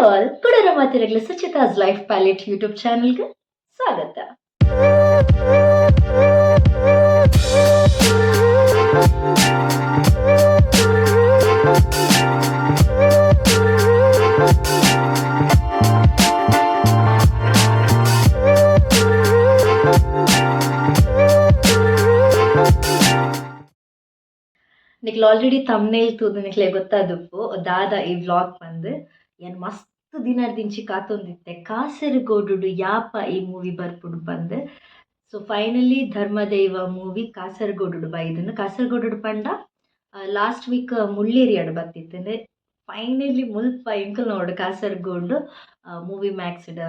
All ಕುಡರ ಮಾತಿರಗಲ ಸುಚಿತಾಸ್ life palette YouTube ಚಾನಲ್ಗೆ ಸ್ವಾಗತ. ನಿಕ್ಲು already thumbnail ತೂದು ನಿಕ್ಲೆ ಗೊತ್ತಾದಪ್ಪು ದಾದ ಈ ವ್ಲಾಗ್ ಬಂದು ಏನು ಮಸ್ತ್ ದಿನದಿಂಚಿ ಕಾತೊಂದಿತ್ತೆ ಕಾಸರಗೋಡು ಯಾಪ ಈ ಮೂವಿ ಬರ್ಪುಡು ಬಂದು. So finally Dharmadaiva movie Kasaragod ಬೈದನು ಕಾಸರಗೋಡು ಪಂಡ ಲಾಸ್ಟ್ ವೀಕ್ ಮುಳ್ಳೇರಿ ಅಡ್ ಬತ್ತಿತ್ತಂದ್ರೆ ಫೈನಲಿ ಮುಲ್ಪ ಎಂಕಲ್ ನೋಡು ಕಾಸರಗೋಡು ಮೂವಿ ಮ್ಯಾಕ್ಸ್ಡ್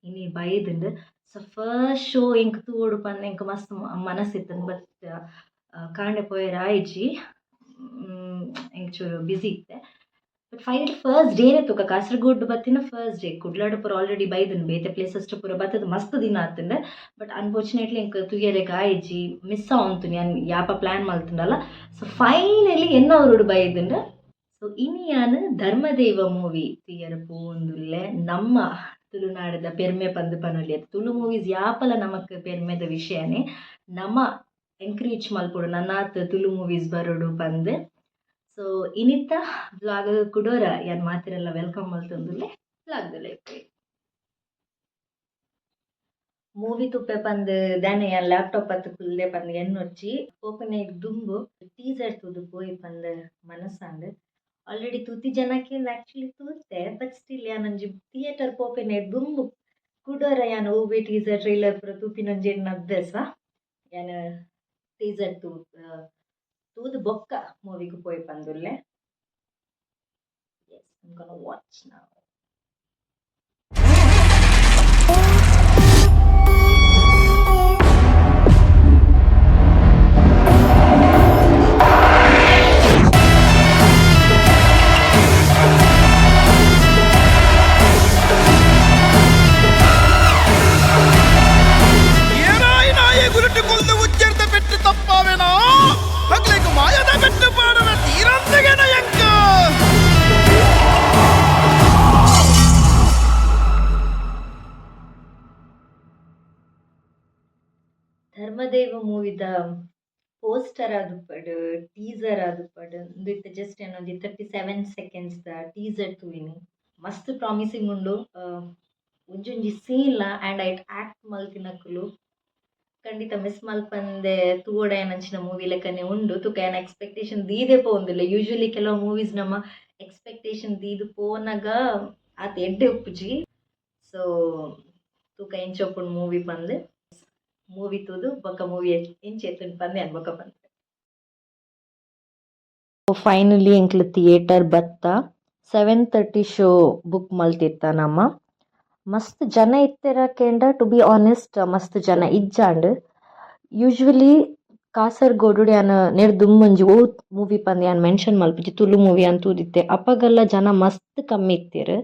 ಇನಿ ಬೈದಂಡು. ಸೊ ಫಸ್ಟ್ ಶೋ ಎಂಕ್ ತೂಡು ಪಂದ ಎಂಕ್ ಮಸ್ತ್ ಮನಸ್ಸಿತ್ತು ಬಟ್ ಕಾಂಡೆ ಪೋಯರ ಆಯ್ಜಿ ಎಂಚೂರು ಬ್ಯುಸಿ ಇತ್ತೆ. ಬಟ್ ಫೈನಲಿ ಫಸ್ಟ್ ಡೇನೇ ತೂಕ ಕಾಸರಗೋಡು ಬತ್ತಿನ ಫಸ್ಟ್ ಡೇ ಕುಡ್ಲಾಡು ಪೂರ ಆಲ್ರೆಡಿ ಬೈದನು ಬೇತೆ ಪ್ಲೇಸಸ್ ಪೂರ ಬತ್ತದ ಮಸ್ತ್ ದಿನ ಆತಂದೆ. ಬಟ್ ಅನ್ಫಾರ್ಚುನೇಟ್ಲಿ ಎಂಕ್ ತುಯರೆಗೆ ಆಯ್ಜಿ ಮಿಸ್ ಆವಂತು ನಾನು ಯಾಪ ಪ್ಲ್ಯಾನ್ ಮಾಡ್ತಂಡಲ್ಲ. ಸೊ ಫೈನಲಿ ಎನ್ನ ಅವರೋಡು ಬೈದಂಡು. ಸೊ ಇನಿ ಯಾನು ಧರ್ಮದೈವ ಮೂವಿ ತುಯರ ಪೋಂದುಲ್ಲೆ ನಮ್ಮ ತುಳುನಾಡದ ಪೆರ್ಮೆ ಪಂದು ಪನೊಲಿ ಅದು ತುಳು ಮೂವೀಸ್ ಯಾಪಲ ನಮಕ್ ಪೆರ್ಮೆದ ವಿಷಯನೇ ನಮ್ಮ ಎಂಕರೇಜ್ ಮಲ್ಪೊಡು ನನ್ನಾತ್ ತುಳು ಮೂವೀಸ್ ಬರೋಡು ಪಂದು. ಸೊ ಇನಿತ್ತ ಬ್ಲಾಗ್ ಕುಡೋರ ಯಾನ್ ಮಾತಿರೆಲ್ಲ ವೆಲ್ಕಮ್ ಮಲ್ತೊಂದುಲ್ಲೆ ಬ್ಲಾಗ್ದಲ್ಲೇ ಇಪ್ಪೆ ಮೂವಿ ತುಪ್ಪೆ ಪಂದು ದಾನೆ ಯಾನ್ ಲ್ಯಾಪ್ಟಾಪ್ ಹತ್ತು ಕುಲ್ಲೆ ಪಂದು ಎನ್ನೊಚ್ಚಿ ಓಪನ್ ದುಂಬು ಟೀಸರ್ ತೂದು ಪೋಯಿ ಪಂದು ಮನಸ್ಸಾಂಡು ಆಲ್ರೆಡಿ ತೂತಿ ಜನಕ್ಕೆ ಆ್ಯಕ್ಚುಲಿ ತೂತೆ ಬಟ್ ಸ್ಟಿಲ್ ಯಾನಂಜಿ ಥಿಯೇಟರ್ ಪೋಪೆನೆ ದುಂಬು ಕುಡೋರ ಯಾನ್ ಓಬೆ ಟೀಸರ್ ಟ್ರೈಲರ್ ಪೂರ ತೂಪಿನೊಂಜಿ ಎನ್ನ ಅಭ್ಯಾಸ. ಯಾನ್ ಟೀಸರ್ ತೂದು ಬೊಕ್ಕ ಮೂವಿಗೆ ಪೋಯಿ ಪಂದುಲ್ಲೆ. Yes, I'm gonna watch now. Dharmadaiva ಮೂವಿದ ಪೋಸ್ಟರ್ ಆದುಪ್ಪಡು ಟೀಸರ್ ಆದುಪ್ಪಡು ಇಂದಿತ್ತ ಜಸ್ಟ್ ಏನೊಂದು 37 seconds ಟೀಸರ್ ತೂಯಿನಿ ಮಸ್ತ್ ಪ್ರಾಮಿಸಿಂಗ್ ಉಂಡು. ಒಂಜೊಂಜಿ ಸೀನ್ಲ ಆ್ಯಂಡ್ ಐಟ್ ಆ್ಯಕ್ಟ್ ಮಲ್ತಿನಕ್ಕುಲು ಖಂಡಿತ ಮಿಸ್ ಮಲ್ಪಂದೆ ತೂವೋಡ ಏನಂಚಿನ ಮೂವಿ ಲೆಕ್ಕನೆ ಉಂಡು. ತುಕ ಏನ ಎಕ್ಸ್ಪೆಕ್ಟೇಷನ್ ದೀದೆ ಪೋಂದಿಲ್ಲ. ಯೂಶ್ವಲಿ ಕೆಲವು ಮೂವೀಸ್ ನಮ್ಮ ಎಕ್ಸ್ಪೆಕ್ಟೇಷನ್ ದೀದು ಪೋನಾಗ ಆತ ಎಡ್ಡೆ ಉಪ್ಪುಜಿ. ಸೊ ತೂಕ ಎಂಚೊಪ್ಪುಂಡು ಮೂವಿ ಪಂದು ಮೂವಿ ತೂದು ಬೊಕ್ಕ ಮೂವಿ ಎಂಚ ಎತ್ತುಂಡು ಪಂದೆ ಅನ್ ಬೊಕ್ಕ ಪಂದೆ. ಫೈನಲಿ ಎಂಕ್ಲು ಥಿಯೇಟರ್ ಬತ್ತ 7:30 ಶೋ ಬುಕ್ ಮಲ್ತಿತ್ತ ನಮ್ಮ ಮಸ್ತ್ ಜನ ಇತ್ತೆರ ಕೆಂಡ. ಟು ಬಿ ಆನೆಸ್ಟ್ ಮಸ್ತ್ ಜನ ಇಜ್ಜಾಂಡ್. ಯೂಶ್ವಲಿ ಕಾಸರಗೋಡು ಯಾನ್ ನೆರ್ ದುಮ್ಮೊಂಜಿ ಓ ಮೂವಿ ಪಂದ್ ಯಾನ್ ಮೆನ್ಷನ್ ಮಲ್ಪುಜಿ ತುಳು ಮೂವಿ ಅಂತೂದಿತ್ತೆ ಅಪಗಲ್ಲ ಜನ ಮಸ್ತ್ ಕಮ್ಮಿ ಇತ್ತೆರ್.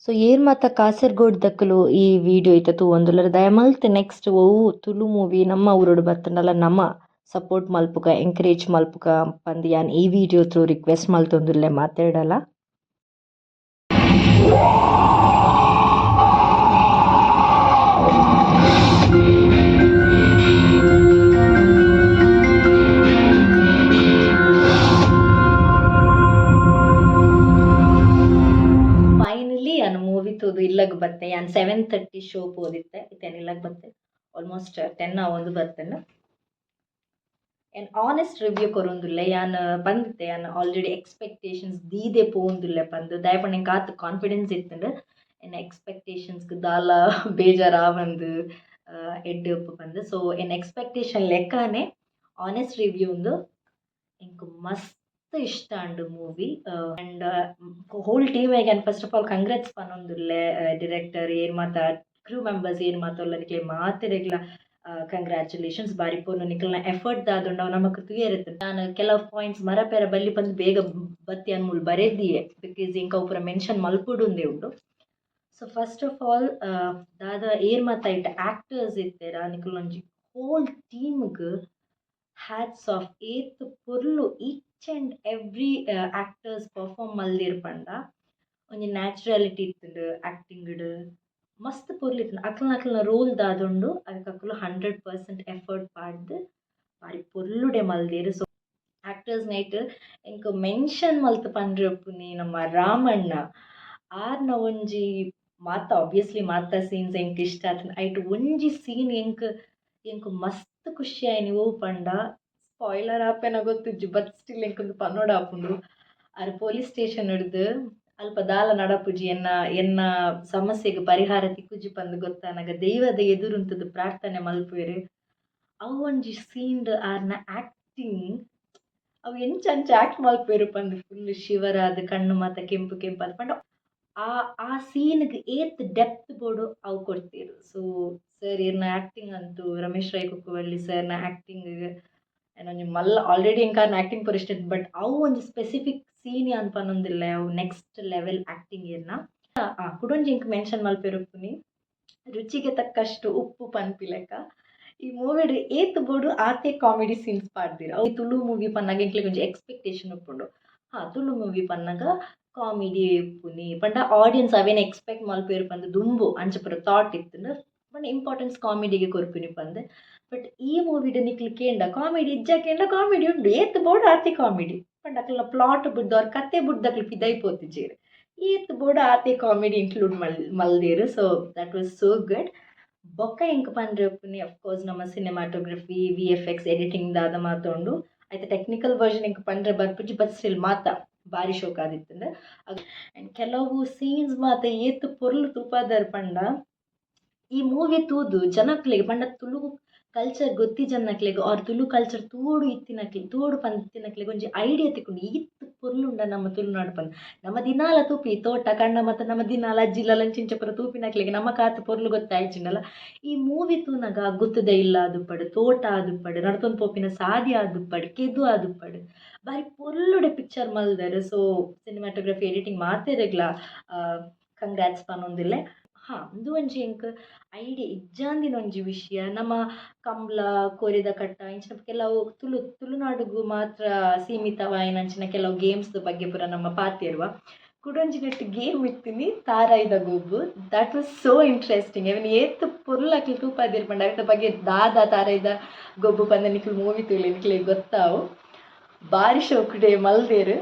ಸೊ ಏರ್ ಮಾತ ಕಾಸರಗೋಡು ದಕ್ಕಲು ಈ ವಿಡಿಯೋ ಐತ ತೂವೊಂದುಲ್ಲೆರ್ ದಯಮಲ್ತ್ ನೆಕ್ಸ್ಟ್ ಒವು ತುಳು ಮೂವಿ ನಮ್ಮ ಊರೋಡು ಬತ್ತಂಡಲ ನಮ್ಮ ಸಪೋರ್ಟ್ ಮಲ್ಪುಗ ಎಂಕರೇಜ್ ಮಲ್ಪುಗ ಪಂದ್ ಯಾನ್ ಈ ವಿಡಿಯೋ ತ್ರೂ ರಿಕ್ವೆಸ್ಟ್ ಮಲ್ತೊಂದುಲ್ಲೆ ಮಾತಾಡಲ. ಮೂವಿ ತೂದು ಇಲ್ಲಗ್ ಬತ್ತೆ ಯಾನ್ 7:30 ಶೋ ಪೋದಿತ್ತೆ ಇತ್ತೇನು ಇಲ್ಲಗ್ ಬತ್ತೆ ಆಲ್ಮೋಸ್ಟ್ 10 ಒಂದು ಬರ್ತೇನೆ. ಏನ್ ಆನೆಸ್ಟ್ ರಿವ್ಯೂ ಕೊರೊಂದುಲ್ಲೆ ಯಾನ್ ಬಂದಿತ್ತೆ ಯಾನ್ ಆಲ್ರೆಡಿ ಎಕ್ಸ್ಪೆಕ್ಟೇಷನ್ಸ್ ದೀದೆ ಪೋಂದುಲ್ಲೆ ಪಂದು ದಯಪಂಡ ಕಾತ್ ಕಾನ್ಫಿಡೆನ್ಸ್ ಇತ್ತಂಡು ಎನ್ನ ಎಕ್ಸ್ಪೆಕ್ಟೇಷನ್ಸ್ಗೆ ದಾಲ ಬೇಜಾರಾವಂದು ಎಡ್ಡೆ ಉಪ್ಪು ಪಂದು. ಸೊ ಎನ್ ಎಕ್ಸ್ಪೆಕ್ಟೇಷನ್ ಲೆಕ್ಕನೆ ಆನೆಸ್ಟ್ ರಿವ್ಯೂ ಉಂದು ಎಂಕ್ ಮಸ್ತ್ ಇಷ್ಟ ಅಂಡು movie. And whole team and first of all congrats ಪನೊಂದುಲ್ಲೆ ಡಿರೆಕ್ಟರ್ ಏನ್ ಮಾತ ಕ್ರೂ ಮೆಂಬರ್ಸ್ ಏನ್ ಮಾತೊಲ್ಲ ನಿಕ್ಲೆ ಮಾತೆರೆಗ್ಲ ಕಂಗ್ರ್ಯಾಚುಲೇಷನ್ಸ್ ಬಾರಿ ಪೋನು ನಿಕ್ಲೆನ ಎಫರ್ಟ್ ದಾದುಂಡು ಅವು ನಮಕ್ ತುಯೆರಿತ್ತು. ನಾನು ಕೆಲವು ಪಾಯಿಂಟ್ಸ್ ಮರಪೆರ ಬಲ್ಲಿ ಪಂದು ಬೇಗ ಬತ್ತಿ ಅನ್ಮೂಲ್ ಬರೆದಿಯೆ ಬಿಕಾಸ್ ಇಂಕ ಪೂರ ಮೆನ್ಷನ್ ಮಲ್ಪುಡುಂದೇ ಉಂಡು. ಸೊ ಫಸ್ಟ್ ಆಫ್ ಆಲ್ ದಾದ ಏರ್ ಮಾತ ಇಟ್ಟ ಆ್ಯಕ್ಟರ್ಸ್ ಇತ್ತೆರ ನಿಕ್ಲೊಂಜಿ ಹೋಲ್ ಟೀಮ್ಗ್ ಹ್ಯಾಟ್ಸ್ ಆಫ್ ಏತ್ ಪೊರ್ಲು each and every actors perform ಮಲ್ದಿರ್ ಪಂಡ ಒಂಜಿ ನ್ಯಾಚುರಾಲಿಟಿ ಇತ್ತುಂಡು ಆ್ಯಕ್ಟಿಂಗ್‌ಡ್ ಮಸ್ತ್ ಪೊರ್ಲಿತ್ತುಂಡು ಅಕ್ಲ್ನ ರೋಲ್ ದಾದೊಂಡು ಅದಕ್ಕೆ ಅಕುಲು 100% ಎಫರ್ಟ್ ಪಾಡ್ದ್ ಬಾರಿ ಪೊರ್ಲುಡೆ ಮಲ್ದೆರ್. ಸೊ ಆಕ್ಟರ್ಸ್ ನೈಟ್ ಎಂಕ್ ಮೆನ್ಷನ್ ಮಲ್ತ್ ಪಂಡ್ರೆ ಉಪ್ಪುನಿ ನಮ್ಮ ರಾಮಣ್ಣ ಆರ್ನ ಒಂಜಿ ಮಾತ ಆಬ್ವಿಯಸ್ಲಿ ಮಾತ ಸೀನ್ಸ್ ಎಂಕ್ ಇಷ್ಟ ಆತುಂಡು ಐಟ್ ಒಂಜಿ ಸೀನ್ ಎಂಕ್ ಮಸ್ತ್ ಖುಷಿ ಆಯಿನಿ ಓ ಪಂಡ ಸ್ಪಾಯ್ಲರ್ ಆಪೆನ ಗೊತ್ತಿಜ್ಜಿ ಬಟ್ ಸ್ಟಿಲ್ ಎಂಕೊಂದು ಪನ್ನೋಡ ಆಪುಂಡು. ಅರ್ ಪೊಲೀಸ್ ಸ್ಟೇಷನ್ ಹಿಡ್ದು ಅಲ್ಪ ದಾಲ ನಡಪುಜಿ ಎನ್ನ ಸಮಸ್ಯೆಗ್ ಪರಿಹಾರ ತಿಕ್ಕುಜಿ ಪಂದ್ ಗೊತ್ತಾನಗ ದೈವದ ಎದುರುಂತದ್ದು ಪ್ರಾರ್ಥನೆ ಮಲ್ಪುವೆರ್. ಅವು ಒಂಜಿ ಸೀನ್ಡ್ ಆರ್ನ ಆ್ಯಕ್ಟಿಂಗ್ ಅವು ಎಂಚ ಅಂಚ ಆ್ಯಕ್ಟ್ ಮಲ್ಪುವೆರ್ ಪಂದ್ ಫುಲ್ ಶಿವರಾದ್ ಕಣ್ಣು ಮಾತ ಕೆಂಪು ಕೆಂಪಾದ್ ಪಂಡ ಆ ಸೀನ್ಗ್ ಏತ್ ಡೆಪ್ತ್ ಬೋಡು ಅವು ಕೊಡ್ತೀರು. ಸೊ ಸರ್ ಇರ್ನ ಆ್ಯಕ್ಟಿಂಗ್ ಅಂತೂ ರಮೇಶ್ ರೈ ಕುಕ್ಕುವಳ್ಳಿ ಸರ್ನ ಆ್ಯಕ್ಟಿಂಗ್ ಏನೊಂಜಿ ಮಲ್ಲ ಆಲ್ರೆಡಿ ಎಂಕಾರ್ನ ಆ್ಯಕ್ಟಿಂಗ್ ಪೂರ ಇಷ್ಟ ಬಟ್ ಅವು ಒಂಜಿ ಸ್ಪೆಸಿಫಿಕ್ ಸೀನ್ ಯಾನ್ ಪನೊಂದಿಲ್ಲ ಅವು ನೆಕ್ಸ್ಟ್ ಲೆವೆಲ್ ಆ್ಯಕ್ಟಿಂಗ್ ಇರ್ನ ಕುಡೊಂಜಿ ಎಂಕ್ ಮೆನ್ಷನ್ ಮಲ್ಪೆರುಪ್ಪುನಿ ರುಚಿಗೆ ತಕ್ಕಷ್ಟು ಉಪ್ಪು ಪನ್ಪಿಲೆಕ್ಕ ಈ ಮೂವಿಡ್ ಏತ್ ಬೋಡು ಆತೆ ಕಾಮಿಡಿ ಸೀನ್ಸ್ ಪಾಡ್ದಿರ ಅವು ತುಳು ಮೂವಿ ಪನ್ನಾಗ ಎಂಕ್ಲೆಗ್ ಒಂಜಿ ಎಕ್ಸ್ಪೆಕ್ಟೇಷನ್ ಉಪ್ಪುಂಡು ತುಳು ಮೂವಿ ಪನ್ನಾಗ ಕಾಮಿಡಿ ಉಪ್ಪುನಿ ಪಂಡ ಆಡಿಯನ್ಸ್ ಅವೇನು ಎಕ್ಸ್ಪೆಕ್ಟ್ ಮಲ್ಪೆರ್ ಪಂದ್ ದುಂಬು ಅಂಚ ಪೂರ ಥಾಟ್ ಇತ್ತುಂಡು ಪಂಡ ಇಂಪಾರ್ಟೆನ್ಸ್ ಕಾಮಿಡಿಗೆ ಕೊರ್ಪಿನಿ ಪಂದ್. ಬಟ್ ಈ ಮೂವಿಡ್ ನಿಕ್ಲು ಕೇಂಡ ಕಾಮಿಡಿ ಇಜ್ಜಾಕೆಂಡ ಕಾಮಿಡಿ ಉಂಡು ಏತ್ ಬೋಡು ಆತೆ ಕಾಮಿಡಿ ಪಂಡ ಅಕ್ಲ ಪ್ಲಾಟ್ ಬುಡ್ದು ಅವ್ರ ಕತೆ ಬುಡ್ದಕ್ಲು ಪಿದೈಪೋತಿಜೇರ್ ಏತ್ ಬೋಡು ಆತೆ ಕಾಮಿಡಿ ಇನ್ಕ್ಲೂಡ್ ಮಲ್ದೇರು. So that was so good. ಬೊಕ್ಕ ಎಂಕ್ ಪಂಡ್ರೆ ಉಪ್ಪುನಿ ಅಫ್ಕೋರ್ಸ್ ನಮ್ಮ ಸಿನಿಮಾಟೋಗ್ರಫಿ VFX ಎಡಿಟಿಂಗ್ ದಾದ ಮಾತೊಂಡು ಐತೆ ಟೆಕ್ನಿಕಲ್ ವರ್ಷನ್ ಎಂಕ್ ಪಂಡ್ರೆ ಬರ್ಪುಜಿ ಬಟ್ ಸ್ಟಿಲ್ ಮಾತ ಬಾರಿ ಶೋಕ್ ಆದಿತ್ತಂದ್ರೆ ಆ್ಯಂಡ್ ಕೆಲವು ಸೀನ್ಸ್ ಮಾತ ಏತ್ ಪೊರ್ಲು ತೂಪಾದರ್ ಪಂಡ ಈ ಮೂವಿ ತೂದು ಜನಕ್ಲೆಗ್ ಪಂಡ ತುಳು ಕಲ್ಚರ್ ಗೊತ್ತಿಜನ್ನಕ್ಲೆಗ್ ಆರ್ ತುಳು ಕಲ್ಚರ್ ತೂಡು ಇತ್ತಿನಕ್ಲೆ ತೂಡು ಪಂತಿನಕ್ಲೆಗ್ ಒಂಜಿ ಐಡಿಯಾ ತಿಕ್ಕುಂಡು ಈತ್ ಪೊರ್ಲುಂಡ ನಮ್ಮ ತುಳುನಾಡು ಪಂದ್ ನಮ್ಮ ದಿನಾಲ ತೂಪಿ ತೋಟ ಕಣ್ಣ ಮತ್ತು ನಮ್ಮ ದಿನಾಲ ಅಜ್ಜಿಲಂಚಿಂಚ ಪುರ ತೂಪಿನಕ್ಲೆಗ್ ನಮ್ಮ ಕಾತು ಪೊರ್ಲು ಗೊತ್ತಾಯ್ಚಿಂಡಲ್ಲ ಈ ಮೂವಿ ತೂನಗ ಗೊತ್ತದ ಇಲ್ಲ ಆದುಪ್ಪಡು ತೋಟ ಆದುಪ್ಪಡು ನಡ್ತೊಂದು ಪೋಪಿನ ಸಾದಿ ಆದುಪ್ಪಡು ಕೆದು ಆದುಪ್ಪಡು ಬಾರಿ ಪೊರ್ಲುಡೆ ಪಿಕ್ಚರ್ ಮಲ್ದರು. ಸೊ ಸಿನಿಮಾಟೋಗ್ರಫಿ ಎಡಿಟಿಂಗ್ ಮಾತೆರೆಗ್ಲ ಕಂಗ್ರಾಟ್ಸ್ ಪನೊಂದಿಲ್ಲೆ. ಇಂದು ಒಂಜಿ ಎಂಕ್ ಐಡಿಯಾ ಇಜ್ಜಾಂದಿನ ಒಂಜಿ ವಿಷಯ ನಮ್ಮ ಕಂಬ್ಳ ಕೊರಿದ ಕಟ್ಟ ಇಂಚಿನ ಕೆಲವು ತುಳುನಾಡುಗು ಮಾತ್ರ ಸೀಮಿತವಾಯಿನಂಚಿನ ಕೆಲವು ಗೇಮ್ಸ್ ಬಗ್ಗೆ ಪೂರ ನಮ್ಮ ಪಾತೆರ್ವ ಕುಡೊಂಜಿ ನೆಟ್ ಗೇಮ್ ಇತ್ತಿನಿ ತಾರಾಯ್ದ ಗೊಬ್ಬು ದಟ್ ವಾಸ್ ಸೋ ಇಂಟ್ರೆಸ್ಟಿಂಗ್ ಅವನ್ ಏತ್ ಪೊರ್ಲಕ್ಲು ತೂಪಾದಿರ್ ಪಂಡ ಅದ್ರ ಬಗ್ಗೆ ದಾದ ತಾರಾಯ್ದ ಗೊಬ್ಬು ಪಂದ ನಿಕ್ಲು ಮೂವಿ ತೂಲೆ ನಿಕ್ಲಿಗೆ ಗೊತ್ತಾವು ಬಾರಿ ಶೋಕುಡೆ ಮಲ್ದೇರು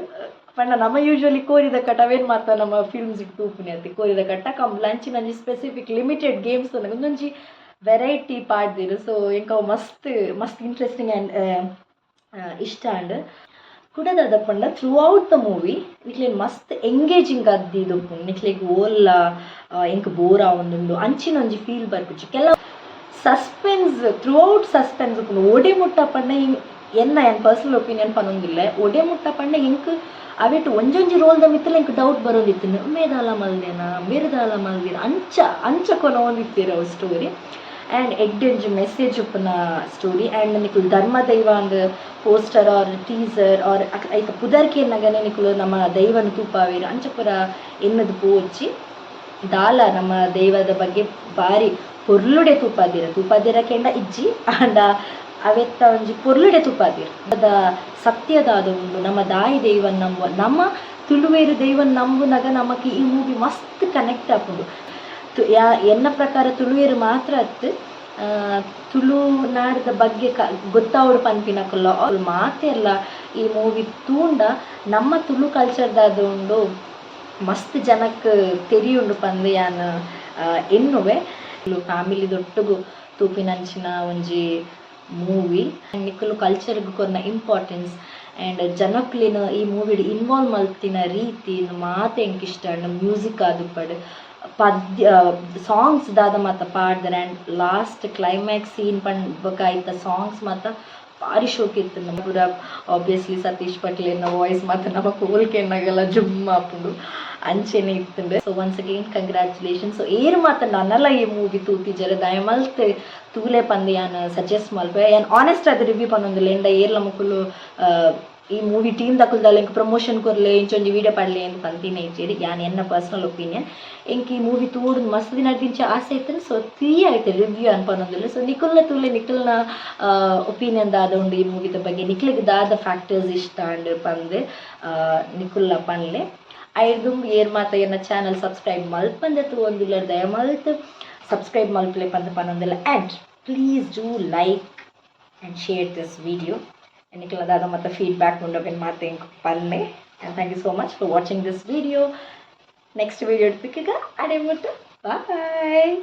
ಪಂಡ ನಮ್ಮ ಯೂಶ್ವಲಿ ಕೋರಿದ ಕಟ್ಟ ಅವೇನು ಮಾತ ನಮ್ಮ ಫಿಲ್ಮ್ಸಿಗೆ ತೂಪುನಿ ಅತಿ ಕೋರಿದ ಕಟ್ಟ ಕಂಬ್ಳ ಅಂಚಿನಂಜಿ ಸ್ಪೆಸಿಫಿಕ್ ಲಿಮಿಟೆಡ್ ಗೇಮ್ಸ್ ಒಂದೊಂಜಿ ವೆರೈಟಿ ಪಾಡ್ದಿರು. ಸೊ ಎಂಕ ಮಸ್ತ್ ಮಸ್ತ್ ಇಂಟ್ರೆಸ್ಟಿಂಗ್ ಆ್ಯಂಡ್ ಇಷ್ಟ ಆಂಡ್ ಕುಡದಾದ ಪಂಡ ಥ್ರೂ ಔಟ್ ದ ಮೂವಿ ನಿಕ್ಲೇನು ಮಸ್ತ್ ಎಂಗೇಜಿಂಗ್ ಅದ್ದಿದು ನಿಕ್ಲೆಗ್ ಓಲ್ಲ ಎಂಕ್ ಬೋರ್ ಆವೊಂದುಂಡು ಅಂಚಿನೊಂಜಿ ಫೀಲ್ ಬರ್ಪಿಚ್ಚು ಕೆಲವು ಸಸ್ಪೆನ್ಸ್ ಥ್ರೂ ಔಟ್ ಸಸ್ಪೆನ್ಸ್ ಒಡೆ ಮುಟ್ಟ ಪಂಡ ಎನ್ನ ಪರ್ಸನಲ್ ಒಪಿನಿಯನ್ ಪನೊಂದಿಲ್ಲ ಒಡೆ ಮುಟ್ಟ ಪಂಡ ಎಂಕ್ ಅವೆಟ್ ಒಂಜೊಂಜಿ ರೋಲ್ದ ಮಿತ್ತಲ ಎಂಕ್ ಡೌಟ್ ಬರೋದಿತ್ತಿನ ಮೇದಾಲ ಮಲ್ದೇನ ಬೇರೆದಾಲ ಮಲ್ದೇನ ಅಂಚ ಕೊನ ಒಂದಿತ್ತೀರ ಅವು ಸ್ಟೋರಿ ಆ್ಯಂಡ್ ಎಡ್ಡೆಂಜಿ ಮೆಸೇಜ್ ಉಪ್ಪುನ ಸ್ಟೋರಿ ಆ್ಯಂಡ್ ನಿಕ್ಲು ಧರ್ಮ ದೈವ ಅಂದ್ ಪೋಸ್ಟರ್ ಆರ್ ಟೀಸರ್ ಆರ್ ಐತ ಪುದರ್ಕೆ ನಗನೆ ನಿಕ್ಲು ನಮ್ಮ ದೈವನ ತೂಪಾವೇರು ಅಂಚ ಪುರ ಎನ್ನದು ಪೋಚಿ ದಾಲ ನಮ್ಮ ದೈವದ ಬಗ್ಗೆ ಬಾರಿ ಪೊರ್ಲುಡೆ ತೂಪಾದಿರ ಕೆಂಡ ಇಜ್ಜಿ ಆಂಡ ಅವೆತ್ತ ಒಂಜಿ ಪೊರ್ಲುಡೆ ತೂಪಾದಿರು ಅದ ಸತ್ಯದಾದ ಉಂಡು ನಮ್ಮ ದಾಯಿ ದೈವನ್ ನಂಬುವ ನಮ್ಮ ತುಳುವೇರು ದೈವನ್ ನಂಬುನಾಗ ನಮಕ್ ಈ ಮೂವಿ ಮಸ್ತ್ ಕನೆಕ್ಟ್ ಆಪುಂಡು. ಎನ್ನ ಪ್ರಕಾರ ತುಳುವೇರು ಮಾತ್ರ ಅತ್ತು ತುಳುನಾಡದ ಬಗ್ಗೆ ಗೊತ್ತಾವಡು ಪನ್ಪಿನಕಲ್ಲ ಅವ್ರು ಮಾತೆಲ್ಲ ಈ ಮೂವಿ ತೂಂಡ ನಮ್ಮ ತುಳು ಕಲ್ಚರ್ದಾದ ಉಂಡು ಮಸ್ತ್ ಜನಕ್ಕೆ ತೆರಿಯುಂಡು ಪಂದ್ ಯಾನ್ ಎನ್ನುವೆ ಫ್ಯಾಮಿಲಿ ದೊಟ್ಟುಗು ತೂಪಿನಂಚಿನ ಒಂಜಿ ಮೂವಿ ಆ್ಯಂಡ್ ನಿಕ್ಕಲು ಕಲ್ಚರ್ಗೆ ಕೊನ್ನ ಇಂಪಾರ್ಟೆನ್ಸ್ ಆ್ಯಂಡ್ ಜನಕ್ಲಿನ ಈ ಮೂವಿಡ್ ಇನ್ವಾಲ್ವ್ ಮಲ್ತಿನ ರೀತಿ ಮಾತು ಎಂಕ್ ಇಷ್ಟ ಆ್ಯಂಡ್ ಮ್ಯೂಸಿಕ್ ಆದುಪ್ಪಡು ಪದ್ಯ ಸಾಂಗ್ಸ್ ದಾದ ಮಾತ ಪಾಡ್ದರ ಆ್ಯಂಡ್ ಲಾಸ್ಟ್ ಕ್ಲೈಮ್ಯಾಕ್ಸ್ ಸೀನ್ ಪಂಡ್ಬೇಕಾಯ್ತ ಸಾಂಗ್ಸ್ ಮಾತ ಭಾರಿ ಶೋಕ್ ಇತ್ತು ನಮ್ಮ ಪೂರ ಆಬ್ವಿಯಸ್ಲಿ ಸತೀಶ್ ಪಟ್ಲೇನ ವಾಯ್ಸ್ ಮಾತ್ರ ನಮ್ಮ ಕೋಲ್ಕೆನ್ನಾಗೆಲ್ಲ ಜುಮ್ ಆಪುಂಡು ಅಂಚೆನೆ ಇತ್ತುಂಡು. So once again congratulation. So ಏರು ಮಾತ ನನ್ನಲ್ಲ ಈ ಮೂವಿ ತೂತಿಜರ ದಯಮಲ್ತ್ ತೂಲೆ ಪಂದ್ ಯಾನ್ ಸಜೆಸ್ಟ್ ಮಲ್ಪೆ ಯಾನ್ ಆನೆಸ್ಟ್ ಆದ್ ರಿವ್ಯೂ ಪನ್ನೊಂದುಲ್ಲ ಎಂಡ ಏರ್ಲ ಮುಕ್ಕುಲು ಈ ಮೂವಿ ಟೀಮ್ ದಕುಲ್ದಲ್ಲ ಎಂಕ್ ಪ್ರಮೋಷನ್ ಕೊರ್ಲೆ ಇಂಚೊಂಜಿ ವೀಡಿಯೋ ಪಾಡ್ಲೆ ಅಂತ ಪಂತಿನ ಇಜ್ಜೇರಿ ಯಾನ್ ಎನ್ನ ಪರ್ಸನಲ್ ಒಪಿನಿಯನ್ ಎಂಕ್ ಈ ಮೂವಿ ತೂಡು ಮಸ್ತ್ ದಿನ ದಿಂಚ ಆಸೆ ಇತ್ತು. ಸೊ ಆಯ್ತು ರಿವ್ಯೂ ಅನ್ಪನ್ನೊಂದಿಲ್ಲ. ಸೊ ನಿಖಲ್ನ ತೂಲೆ ನಿಖಲ್ನ ಒಪಿನಿಯನ್ ದಾದ ಉಂಡು ಈ ಮೂವಿದ ಬಗ್ಗೆ ನಿಖಲಿಗೆ ದಾದ ಫ್ಯಾಕ್ಟರ್ಸ್ ಇಷ್ಟ ಅಂಡ್ ಪಂದ್ ನಿಖುಲ್ನ ಪನ್ಲೆ ಐರ್ದುಂ ಏರ್ ಮಾತ ಎನ್ನ ಚಾನಲ್ ಸಬ್ಸ್ಕ್ರೈಬ್ ಮಲ್ಪಂದೆತು ಒಂದುಲ್ಲೆರ್ ದಯಮಲ್ತ್ ಸಬ್ಸ್ಕ್ರೈಬ್ ಮಲ್ಪಲೆ ಪಂದ್ ಪನೊಂದುಲ್ಲ and please do like and share this video ಎನ್ನಿಕ್ಲದಾದ ಮತ್ತು ಫೀಡ್ಬ್ಯಾಕ್ ಉಂಡೋಗೆನ್ ಮಾತೆ ಪನ್ನೆ and thank you so much for watching this video next video ಇಡ್ಪಿಕ್ಕೀಗ ಅಡೆ ಮುಟ್ಟು ಬಾಯ್